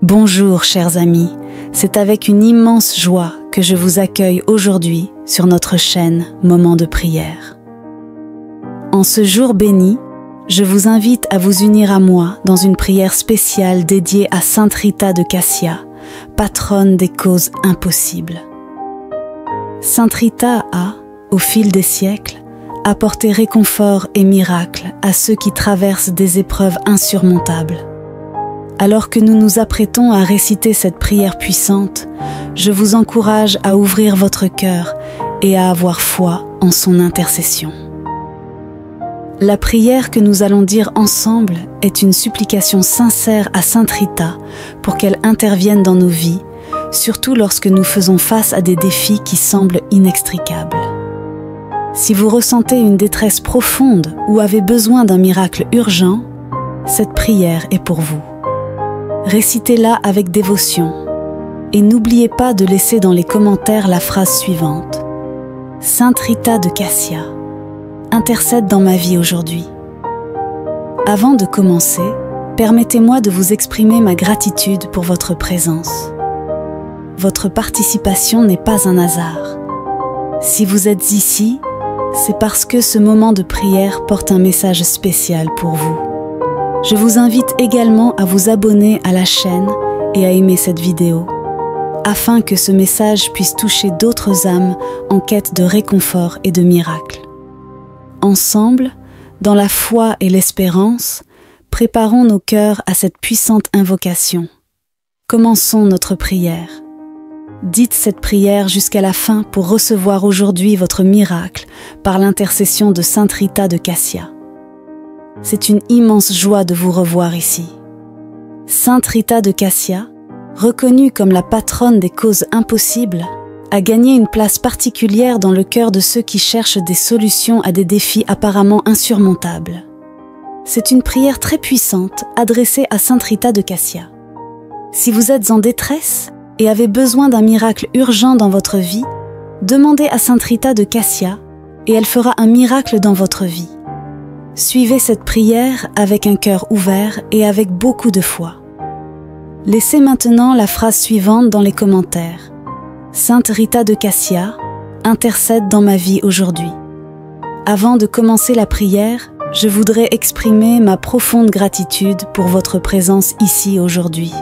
Bonjour chers amis, c'est avec une immense joie que je vous accueille aujourd'hui sur notre chaîne Moment de prière. En ce jour béni, je vous invite à vous unir à moi dans une prière spéciale dédiée à Sainte Rita de Cassia, patronne des causes impossibles. Sainte Rita a, au fil des siècles, apporté réconfort et miracle à ceux qui traversent des épreuves insurmontables. Alors que nous nous apprêtons à réciter cette prière puissante, je vous encourage à ouvrir votre cœur et à avoir foi en son intercession. La prière que nous allons dire ensemble est une supplication sincère à Sainte Rita pour qu'elle intervienne dans nos vies, surtout lorsque nous faisons face à des défis qui semblent inextricables. Si vous ressentez une détresse profonde ou avez besoin d'un miracle urgent, cette prière est pour vous. Récitez-la avec dévotion et n'oubliez pas de laisser dans les commentaires la phrase suivante. Sainte Rita de Cassia, intercède dans ma vie aujourd'hui. Avant de commencer, permettez-moi de vous exprimer ma gratitude pour votre présence. Votre participation n'est pas un hasard. Si vous êtes ici, c'est parce que ce moment de prière porte un message spécial pour vous. Je vous invite également à vous abonner à la chaîne et à aimer cette vidéo, afin que ce message puisse toucher d'autres âmes en quête de réconfort et de miracles. Ensemble, dans la foi et l'espérance, préparons nos cœurs à cette puissante invocation. Commençons notre prière. Dites cette prière jusqu'à la fin pour recevoir aujourd'hui votre miracle par l'intercession de Sainte Rita de Cassia. C'est une immense joie de vous revoir ici. Sainte Rita de Cassia, reconnue comme la patronne des causes impossibles, a gagné une place particulière dans le cœur de ceux qui cherchent des solutions à des défis apparemment insurmontables. C'est une prière très puissante adressée à Sainte Rita de Cassia. Si vous êtes en détresse et avez besoin d'un miracle urgent dans votre vie, demandez à Sainte Rita de Cassia et elle fera un miracle dans votre vie. Suivez cette prière avec un cœur ouvert et avec beaucoup de foi. Laissez maintenant la phrase suivante dans les commentaires. Sainte Rita de Cassia, intercède dans ma vie aujourd'hui. Avant de commencer la prière, je voudrais exprimer ma profonde gratitude pour votre présence ici aujourd'hui.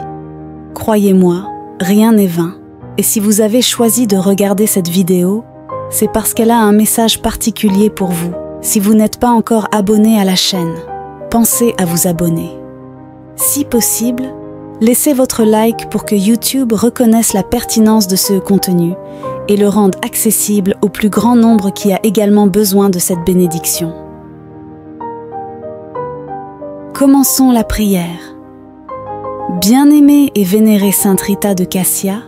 Croyez-moi, rien n'est vain, et si vous avez choisi de regarder cette vidéo, c'est parce qu'elle a un message particulier pour vous. Si vous n'êtes pas encore abonné à la chaîne, pensez à vous abonner. Si possible, laissez votre like pour que YouTube reconnaisse la pertinence de ce contenu et le rende accessible au plus grand nombre qui a également besoin de cette bénédiction. Commençons la prière. Bien-aimée et vénérée Sainte Rita de Cassia,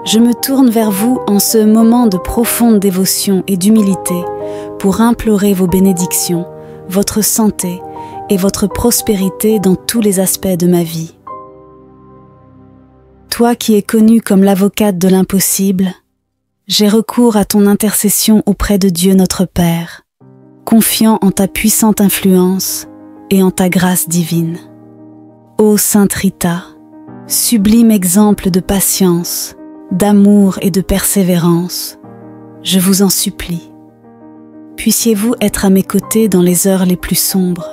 je me tourne vers vous en ce moment de profonde dévotion et d'humilité pour implorer vos bénédictions, votre santé et votre prospérité dans tous les aspects de ma vie. Toi qui es connue comme l'avocate de l'impossible, j'ai recours à ton intercession auprès de Dieu notre Père, confiant en ta puissante influence et en ta grâce divine. Ô Sainte Rita, sublime exemple de patience, d'amour et de persévérance, je vous en supplie. Puissiez-vous être à mes côtés dans les heures les plus sombres,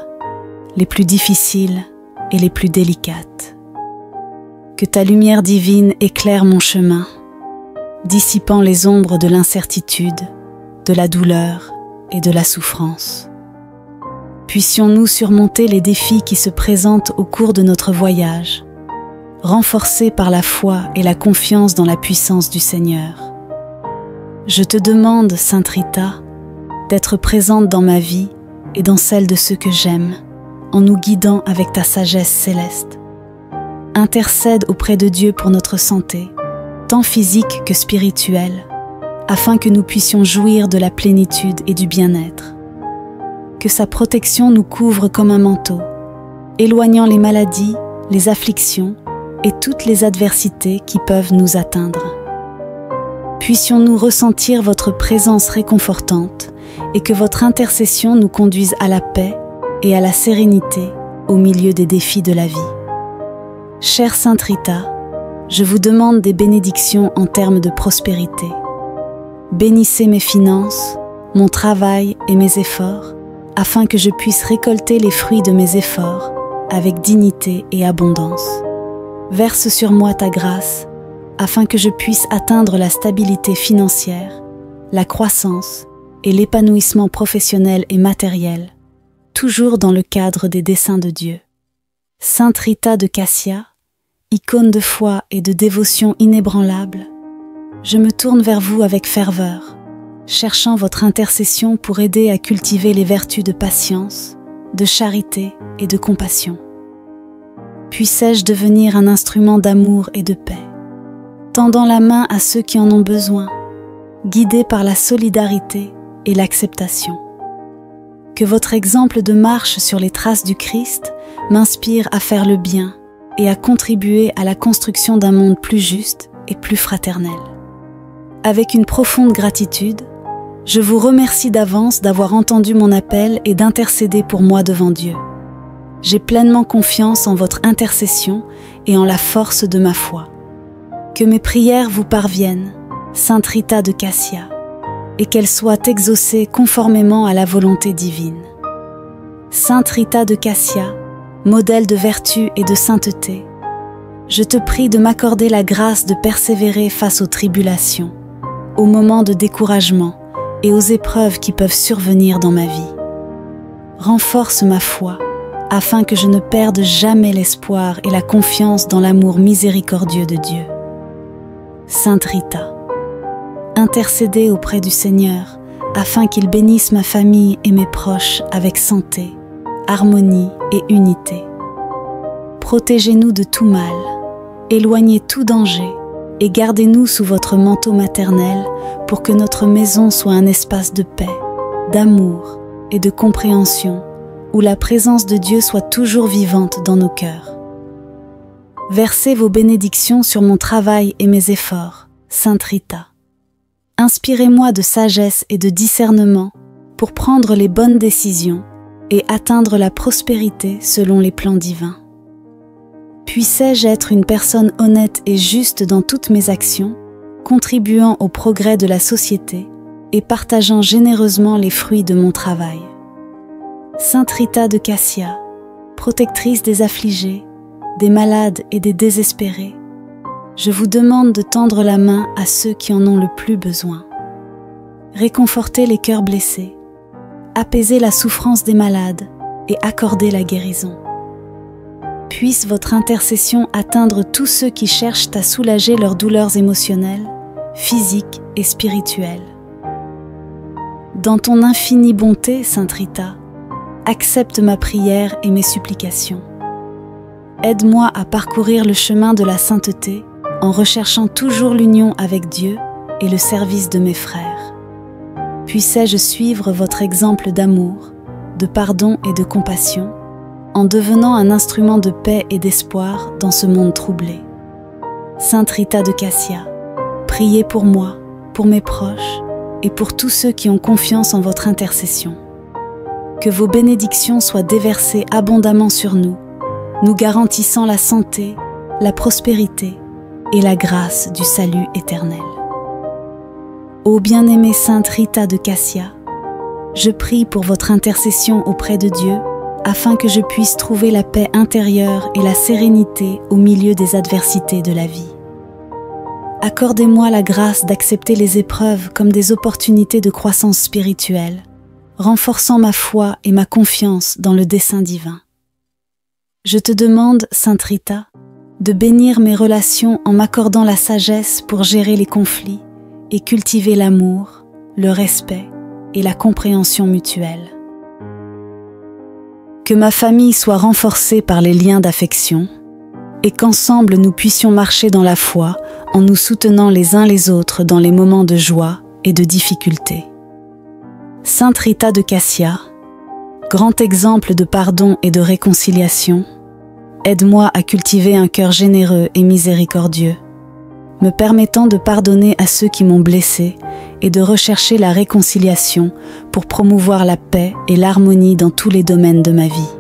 les plus difficiles et les plus délicates. Que ta lumière divine éclaire mon chemin, dissipant les ombres de l'incertitude, de la douleur et de la souffrance. Puissions-nous surmonter les défis qui se présentent au cours de notre voyage, renforcés par la foi et la confiance dans la puissance du Seigneur. Je te demande, Sainte Rita, d'être présente dans ma vie et dans celle de ceux que j'aime, en nous guidant avec ta sagesse céleste. Intercède auprès de Dieu pour notre santé, tant physique que spirituelle, afin que nous puissions jouir de la plénitude et du bien-être. Que sa protection nous couvre comme un manteau, éloignant les maladies, les afflictions et toutes les adversités qui peuvent nous atteindre. Puissions-nous ressentir votre présence réconfortante et que votre intercession nous conduise à la paix et à la sérénité au milieu des défis de la vie. Chère Sainte Rita, je vous demande des bénédictions en termes de prospérité. Bénissez mes finances, mon travail et mes efforts, afin que je puisse récolter les fruits de mes efforts avec dignité et abondance. Verse sur moi ta grâce, afin que je puisse atteindre la stabilité financière, la croissance et l'épanouissement professionnel et matériel, toujours dans le cadre des desseins de Dieu. Sainte Rita de Cassia, icône de foi et de dévotion inébranlable, je me tourne vers vous avec ferveur, cherchant votre intercession pour aider à cultiver les vertus de patience, de charité et de compassion. Puissais-je devenir un instrument d'amour et de paix, tendant la main à ceux qui en ont besoin, guidé par la solidarité et l'acceptation. Que votre exemple de marche sur les traces du Christ m'inspire à faire le bien et à contribuer à la construction d'un monde plus juste et plus fraternel. Avec une profonde gratitude, je vous remercie d'avance d'avoir entendu mon appel et d'intercéder pour moi devant Dieu. J'ai pleinement confiance en votre intercession et en la force de ma foi. Que mes prières vous parviennent, Sainte Rita de Cassia, et qu'elles soient exaucées conformément à la volonté divine. Sainte Rita de Cassia, modèle de vertu et de sainteté, je te prie de m'accorder la grâce de persévérer face aux tribulations, aux moments de découragement et aux épreuves qui peuvent survenir dans ma vie. Renforce ma foi, afin que je ne perde jamais l'espoir et la confiance dans l'amour miséricordieux de Dieu. Sainte Rita, intercédez auprès du Seigneur, afin qu'il bénisse ma famille et mes proches avec santé, harmonie et unité. Protégez-nous de tout mal, éloignez tout danger et gardez-nous sous votre manteau maternel pour que notre maison soit un espace de paix, d'amour et de compréhension où la présence de Dieu soit toujours vivante dans nos cœurs. Versez vos bénédictions sur mon travail et mes efforts, Sainte Rita. Inspirez-moi de sagesse et de discernement pour prendre les bonnes décisions et atteindre la prospérité selon les plans divins. Puissais-je être une personne honnête et juste dans toutes mes actions, contribuant au progrès de la société et partageant généreusement les fruits de mon travail. Sainte Rita de Cassia, protectrice des affligés, des malades et des désespérés, je vous demande de tendre la main à ceux qui en ont le plus besoin. Réconfortez les cœurs blessés, apaisez la souffrance des malades et accordez la guérison. Puisse votre intercession atteindre tous ceux qui cherchent à soulager leurs douleurs émotionnelles, physiques et spirituelles. Dans ton infinie bonté, Sainte Rita, accepte ma prière et mes supplications. Aide-moi à parcourir le chemin de la sainteté en recherchant toujours l'union avec Dieu et le service de mes frères. Puissais-je suivre votre exemple d'amour, de pardon et de compassion, en devenant un instrument de paix et d'espoir dans ce monde troublé. Sainte Rita de Cassia, priez pour moi, pour mes proches et pour tous ceux qui ont confiance en votre intercession. Que vos bénédictions soient déversées abondamment sur nous, nous garantissant la santé, la prospérité et la grâce du salut éternel. Ô bien-aimée Sainte Rita de Cassia, je prie pour votre intercession auprès de Dieu afin que je puisse trouver la paix intérieure et la sérénité au milieu des adversités de la vie. Accordez-moi la grâce d'accepter les épreuves comme des opportunités de croissance spirituelle, renforçant ma foi et ma confiance dans le dessein divin. Je te demande, Sainte Rita, de bénir mes relations en m'accordant la sagesse pour gérer les conflits et cultiver l'amour, le respect et la compréhension mutuelle. Que ma famille soit renforcée par les liens d'affection et qu'ensemble nous puissions marcher dans la foi en nous soutenant les uns les autres dans les moments de joie et de difficulté. Sainte Rita de Cassia, grand exemple de pardon et de réconciliation, aide-moi à cultiver un cœur généreux et miséricordieux, me permettant de pardonner à ceux qui m'ont blessé et de rechercher la réconciliation pour promouvoir la paix et l'harmonie dans tous les domaines de ma vie.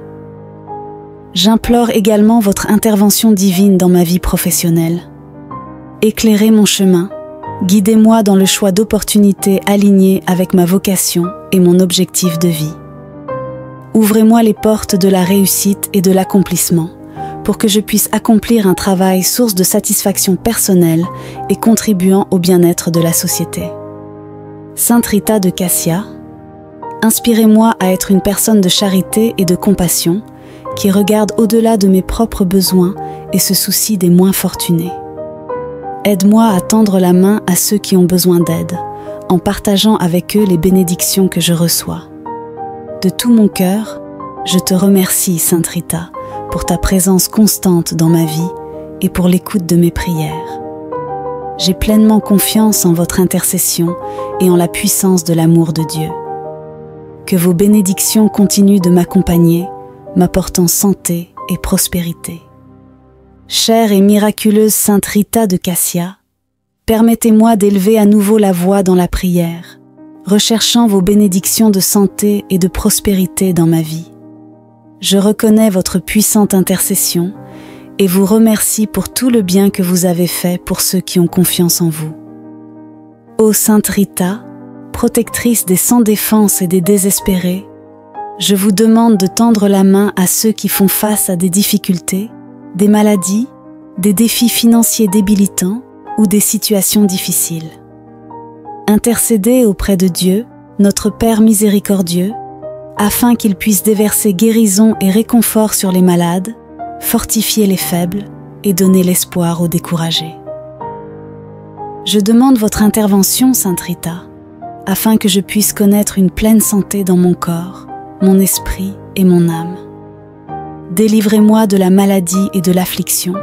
J'implore également votre intervention divine dans ma vie professionnelle. Éclairez mon chemin, guidez-moi dans le choix d'opportunités alignées avec ma vocation et mon objectif de vie. Ouvrez-moi les portes de la réussite et de l'accomplissement pour que je puisse accomplir un travail source de satisfaction personnelle et contribuant au bien-être de la société. Sainte Rita de Cassia, inspirez-moi à être une personne de charité et de compassion qui regarde au-delà de mes propres besoins et se soucie des moins fortunés. Aide-moi à tendre la main à ceux qui ont besoin d'aide, en partageant avec eux les bénédictions que je reçois. De tout mon cœur, je te remercie, Sainte Rita, pour ta présence constante dans ma vie et pour l'écoute de mes prières. J'ai pleinement confiance en votre intercession et en la puissance de l'amour de Dieu. Que vos bénédictions continuent de m'accompagner, m'apportant santé et prospérité. Chère et miraculeuse Sainte Rita de Cassia, permettez-moi d'élever à nouveau la voix dans la prière, recherchant vos bénédictions de santé et de prospérité dans ma vie. Je reconnais votre puissante intercession et vous remercie pour tout le bien que vous avez fait pour ceux qui ont confiance en vous. Ô Sainte Rita, protectrice des sans défense et des désespérés, je vous demande de tendre la main à ceux qui font face à des difficultés, des maladies, des défis financiers débilitants ou des situations difficiles. Intercédez auprès de Dieu, notre Père miséricordieux, afin qu'il puisse déverser guérison et réconfort sur les malades, fortifier les faibles et donner l'espoir aux découragés. Je demande votre intervention, Sainte Rita, afin que je puisse connaître une pleine santé dans mon corps, mon esprit et mon âme. Délivrez-moi de la maladie et de l'affliction,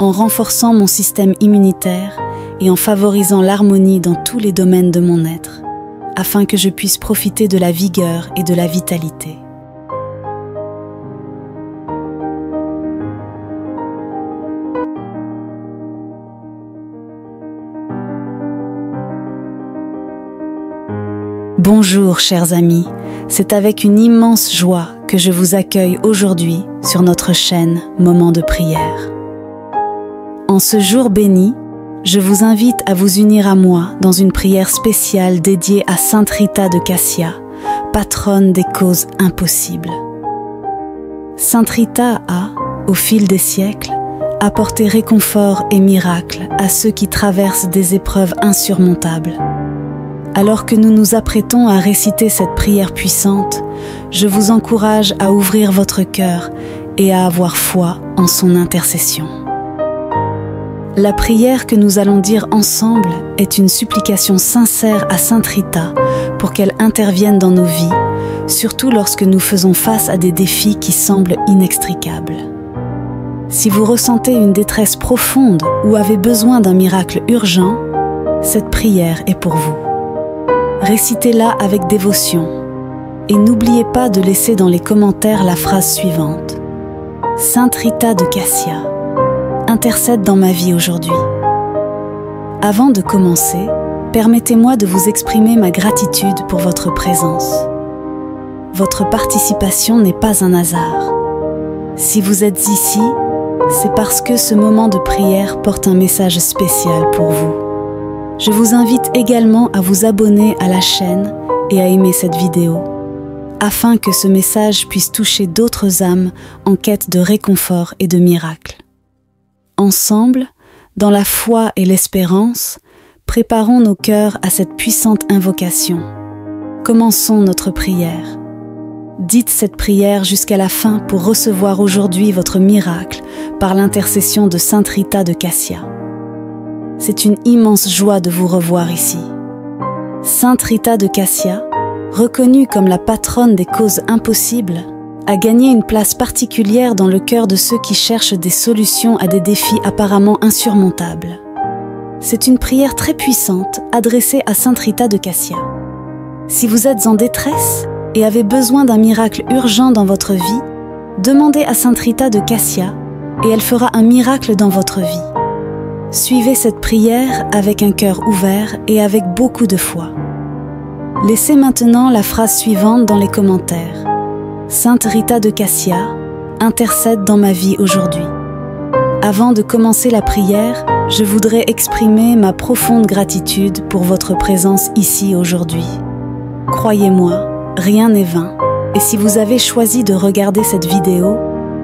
en renforçant mon système immunitaire et en favorisant l'harmonie dans tous les domaines de mon être, afin que je puisse profiter de la vigueur et de la vitalité. Bonjour chers amis, c'est avec une immense joie que je vous accueille aujourd'hui sur notre chaîne Moment de prière. En ce jour béni, je vous invite à vous unir à moi dans une prière spéciale dédiée à Sainte Rita de Cassia, patronne des causes impossibles. Sainte Rita a, au fil des siècles, apporté réconfort et miracle à ceux qui traversent des épreuves insurmontables. Alors que nous nous apprêtons à réciter cette prière puissante, je vous encourage à ouvrir votre cœur et à avoir foi en son intercession. La prière que nous allons dire ensemble est une supplication sincère à Sainte Rita pour qu'elle intervienne dans nos vies, surtout lorsque nous faisons face à des défis qui semblent inextricables. Si vous ressentez une détresse profonde ou avez besoin d'un miracle urgent, cette prière est pour vous. Récitez-la avec dévotion et n'oubliez pas de laisser dans les commentaires la phrase suivante. Sainte Rita de Cassia, intercède dans ma vie aujourd'hui. Avant de commencer, permettez-moi de vous exprimer ma gratitude pour votre présence. Votre participation n'est pas un hasard. Si vous êtes ici, c'est parce que ce moment de prière porte un message spécial pour vous. Je vous invite également à vous abonner à la chaîne et à aimer cette vidéo, afin que ce message puisse toucher d'autres âmes en quête de réconfort et de miracles. Ensemble, dans la foi et l'espérance, préparons nos cœurs à cette puissante invocation. Commençons notre prière. Dites cette prière jusqu'à la fin pour recevoir aujourd'hui votre miracle par l'intercession de Sainte Rita de Cassia. C'est une immense joie de vous revoir ici. Sainte Rita de Cassia, reconnue comme la patronne des causes impossibles, a gagné une place particulière dans le cœur de ceux qui cherchent des solutions à des défis apparemment insurmontables. C'est une prière très puissante adressée à Sainte Rita de Cassia. Si vous êtes en détresse et avez besoin d'un miracle urgent dans votre vie, demandez à Sainte Rita de Cassia et elle fera un miracle dans votre vie. Suivez cette prière avec un cœur ouvert et avec beaucoup de foi. Laissez maintenant la phrase suivante dans les commentaires. Sainte Rita de Cassia, intercède dans ma vie aujourd'hui. Avant de commencer la prière, je voudrais exprimer ma profonde gratitude pour votre présence ici aujourd'hui. Croyez-moi, rien n'est vain, et si vous avez choisi de regarder cette vidéo,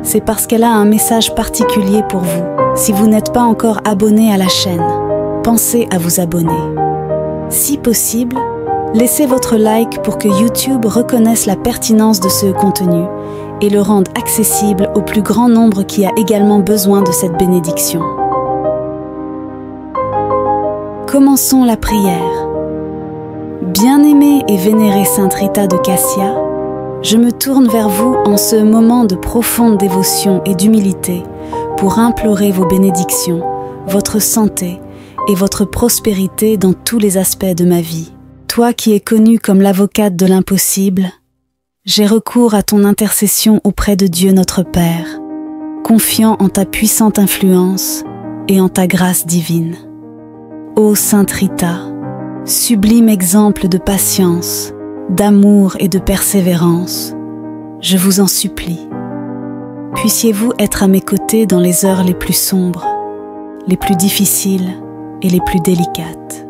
c'est parce qu'elle a un message particulier pour vous. Si vous n'êtes pas encore abonné à la chaîne, pensez à vous abonner. Si possible, laissez votre like pour que YouTube reconnaisse la pertinence de ce contenu et le rende accessible au plus grand nombre qui a également besoin de cette bénédiction. Commençons la prière. Bien-aimée et vénérée Sainte Rita de Cassia, je me tourne vers vous en ce moment de profonde dévotion et d'humilité pour implorer vos bénédictions, votre santé et votre prospérité dans tous les aspects de ma vie. Toi qui es connue comme l'avocate de l'impossible, j'ai recours à ton intercession auprès de Dieu notre Père, confiant en ta puissante influence et en ta grâce divine. Ô Sainte Rita, sublime exemple de patience, d'amour et de persévérance, je vous en supplie. Puissiez-vous être à mes côtés dans les heures les plus sombres, les plus difficiles et les plus délicates.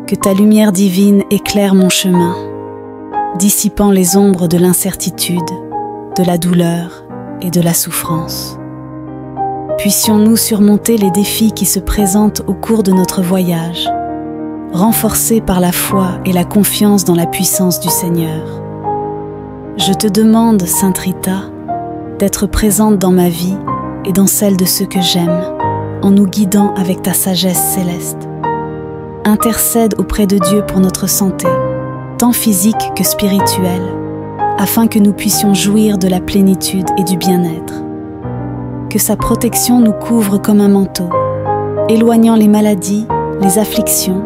Que ta lumière divine éclaire mon chemin, dissipant les ombres de l'incertitude, de la douleur et de la souffrance. Puissions-nous surmonter les défis qui se présentent au cours de notre voyage, renforcés par la foi et la confiance dans la puissance du Seigneur. Je te demande, Sainte Rita, d'être présente dans ma vie et dans celle de ceux que j'aime, en nous guidant avec ta sagesse céleste. Intercède auprès de Dieu pour notre santé, tant physique que spirituelle, afin que nous puissions jouir de la plénitude et du bien-être. Que sa protection nous couvre comme un manteau, éloignant les maladies, les afflictions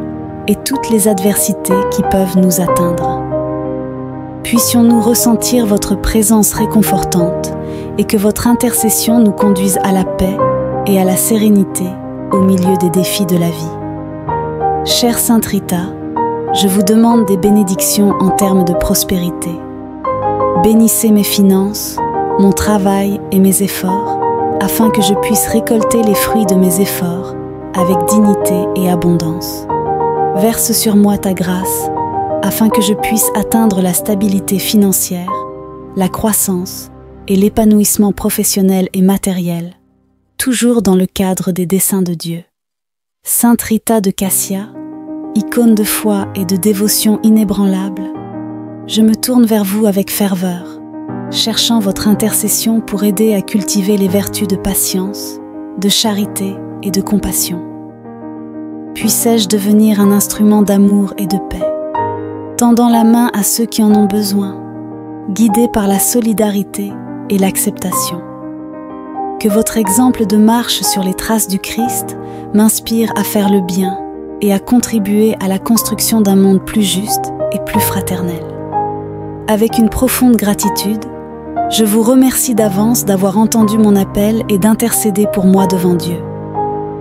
et toutes les adversités qui peuvent nous atteindre. Puissions-nous ressentir votre présence réconfortante et que votre intercession nous conduise à la paix et à la sérénité au milieu des défis de la vie. Chère Sainte Rita, je vous demande des bénédictions en termes de prospérité. Bénissez mes finances, mon travail et mes efforts, afin que je puisse récolter les fruits de mes efforts avec dignité et abondance. Verse sur moi ta grâce, afin que je puisse atteindre la stabilité financière, la croissance et l'épanouissement professionnel et matériel, toujours dans le cadre des desseins de Dieu. Sainte Rita de Cassia, icône de foi et de dévotion inébranlable, je me tourne vers vous avec ferveur, cherchant votre intercession pour aider à cultiver les vertus de patience, de charité et de compassion. Puissais-je devenir un instrument d'amour et de paix, tendant la main à ceux qui en ont besoin, guidé par la solidarité et l'acceptation. Que votre exemple de marche sur les traces du Christ m'inspire à faire le bien et à contribuer à la construction d'un monde plus juste et plus fraternel. Avec une profonde gratitude, je vous remercie d'avance d'avoir entendu mon appel et d'intercéder pour moi devant Dieu.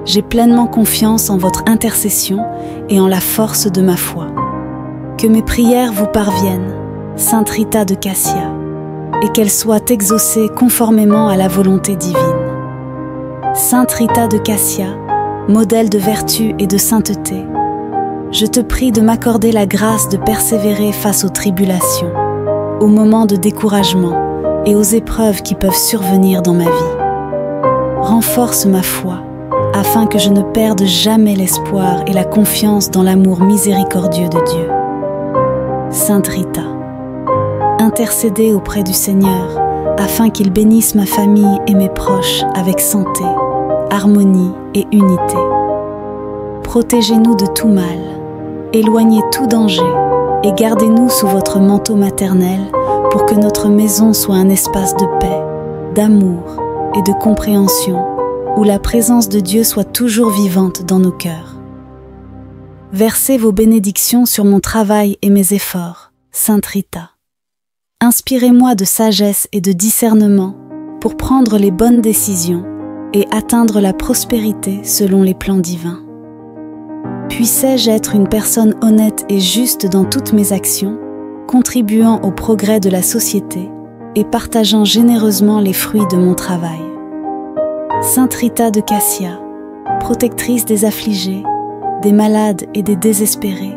J'ai pleinement confiance en votre intercession et en la force de ma foi. Que mes prières vous parviennent, Sainte Rita de Cassia, et qu'elles soient exaucées conformément à la volonté divine. Sainte Rita de Cassia, modèle de vertu et de sainteté, je te prie de m'accorder la grâce de persévérer face aux tribulations, aux moments de découragement et aux épreuves qui peuvent survenir dans ma vie. Renforce ma foi, afin que je ne perde jamais l'espoir et la confiance dans l'amour miséricordieux de Dieu. Sainte Rita, intercédez auprès du Seigneur, afin qu'il bénisse ma famille et mes proches avec santé, harmonie et unité. Protégez-nous de tout mal, éloignez tout danger et gardez-nous sous votre manteau maternel pour que notre maison soit un espace de paix, d'amour et de compréhension où la présence de Dieu soit toujours vivante dans nos cœurs. Versez vos bénédictions sur mon travail et mes efforts, Sainte Rita. Inspirez-moi de sagesse et de discernement pour prendre les bonnes décisions et atteindre la prospérité selon les plans divins. Puissais-je être une personne honnête et juste dans toutes mes actions, contribuant au progrès de la société et partageant généreusement les fruits de mon travail. Sainte Rita de Cassia, protectrice des affligés, des malades et des désespérés,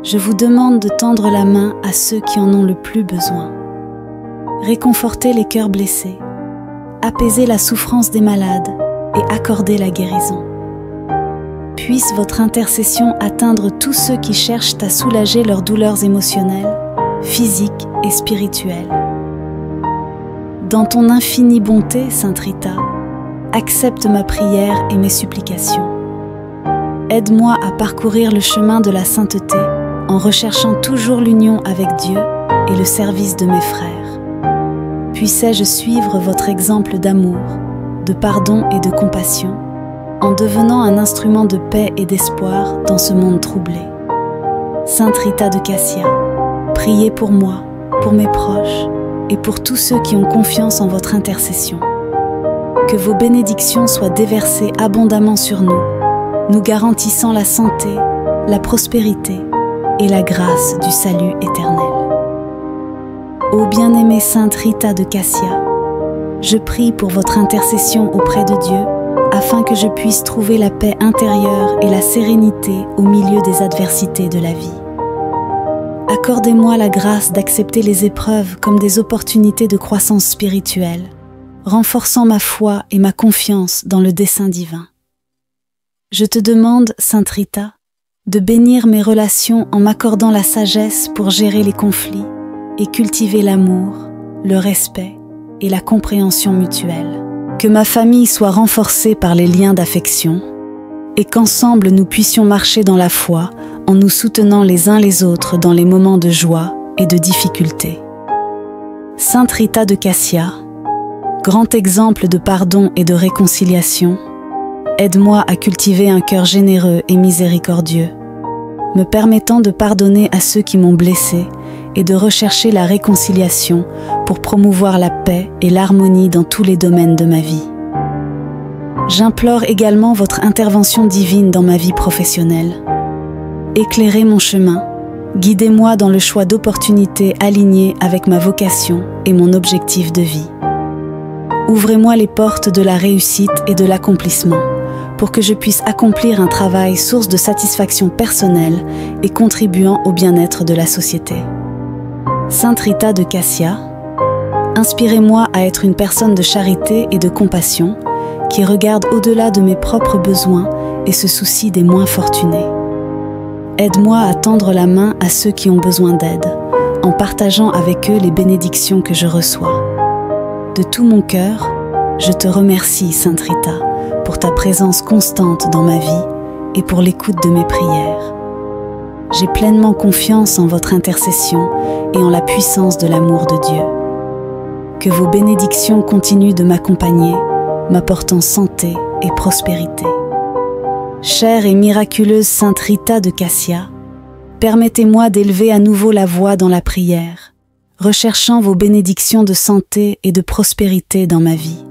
je vous demande de tendre la main à ceux qui en ont le plus besoin. Réconforter les cœurs blessés, apaiser la souffrance des malades et accorder la guérison. Puisse votre intercession atteindre tous ceux qui cherchent à soulager leurs douleurs émotionnelles, physiques et spirituelles. Dans ton infinie bonté, Sainte Rita, accepte ma prière et mes supplications. Aide-moi à parcourir le chemin de la sainteté en recherchant toujours l'union avec Dieu et le service de mes frères. Puissais-je suivre votre exemple d'amour, de pardon et de compassion, en devenant un instrument de paix et d'espoir dans ce monde troublé. Sainte Rita de Cassia, priez pour moi, pour mes proches et pour tous ceux qui ont confiance en votre intercession. Que vos bénédictions soient déversées abondamment sur nous, nous garantissant la santé, la prospérité et la grâce du salut éternel. Ô bien-aimée Sainte Rita de Cassia, je prie pour votre intercession auprès de Dieu afin que je puisse trouver la paix intérieure et la sérénité au milieu des adversités de la vie. Accordez-moi la grâce d'accepter les épreuves comme des opportunités de croissance spirituelle, renforçant ma foi et ma confiance dans le dessein divin. Je te demande, Sainte Rita, de bénir mes relations en m'accordant la sagesse pour gérer les conflits et cultiver l'amour, le respect et la compréhension mutuelle. Que ma famille soit renforcée par les liens d'affection et qu'ensemble nous puissions marcher dans la foi en nous soutenant les uns les autres dans les moments de joie et de difficulté. Sainte Rita de Cassia, grand exemple de pardon et de réconciliation, aide-moi à cultiver un cœur généreux et miséricordieux, me permettant de pardonner à ceux qui m'ont blessé et de rechercher la réconciliation pour promouvoir la paix et l'harmonie dans tous les domaines de ma vie. J'implore également votre intervention divine dans ma vie professionnelle. Éclairez mon chemin, guidez-moi dans le choix d'opportunités alignées avec ma vocation et mon objectif de vie. Ouvrez-moi les portes de la réussite et de l'accomplissement pour que je puisse accomplir un travail source de satisfaction personnelle et contribuant au bien-être de la société. Sainte Rita de Cassia, inspirez-moi à être une personne de charité et de compassion qui regarde au-delà de mes propres besoins et se soucie des moins fortunés. Aide-moi à tendre la main à ceux qui ont besoin d'aide, en partageant avec eux les bénédictions que je reçois. De tout mon cœur, je te remercie, Sainte Rita, pour ta présence constante dans ma vie et pour l'écoute de mes prières. J'ai pleinement confiance en votre intercession et en la puissance de l'amour de Dieu. Que vos bénédictions continuent de m'accompagner, m'apportant santé et prospérité. Chère et miraculeuse Sainte Rita de Cassia, permettez-moi d'élever à nouveau la voix dans la prière, recherchant vos bénédictions de santé et de prospérité dans ma vie.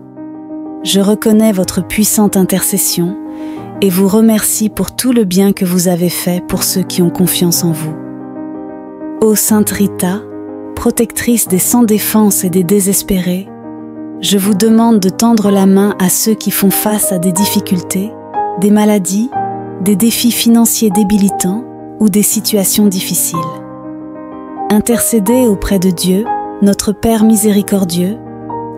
Je reconnais votre puissante intercession et vous remercie pour tout le bien que vous avez fait pour ceux qui ont confiance en vous. Ô Sainte Rita, protectrice des sans défense et des désespérés, je vous demande de tendre la main à ceux qui font face à des difficultés, des maladies, des défis financiers débilitants ou des situations difficiles. Intercédez auprès de Dieu, notre Père miséricordieux,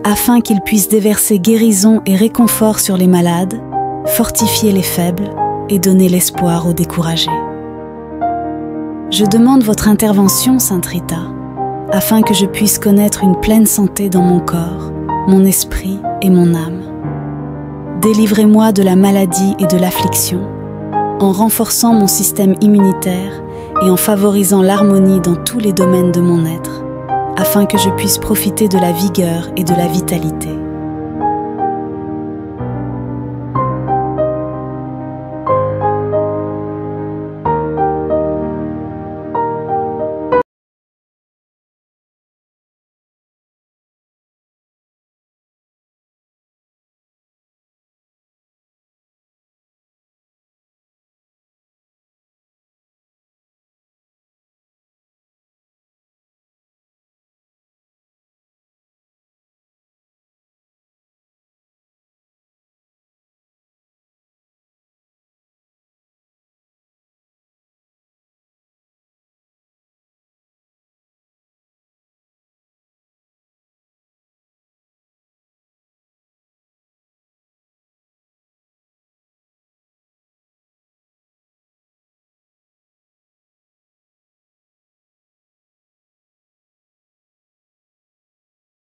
afin qu'il puisse déverser guérison et réconfort sur les malades, fortifier les faibles et donner l'espoir aux découragés. Je demande votre intervention, Sainte Rita, afin que je puisse connaître une pleine santé dans mon corps, mon esprit et mon âme. Délivrez-moi de la maladie et de l'affliction, en renforçant mon système immunitaire et en favorisant l'harmonie dans tous les domaines de mon être, afin que je puisse profiter de la vigueur et de la vitalité.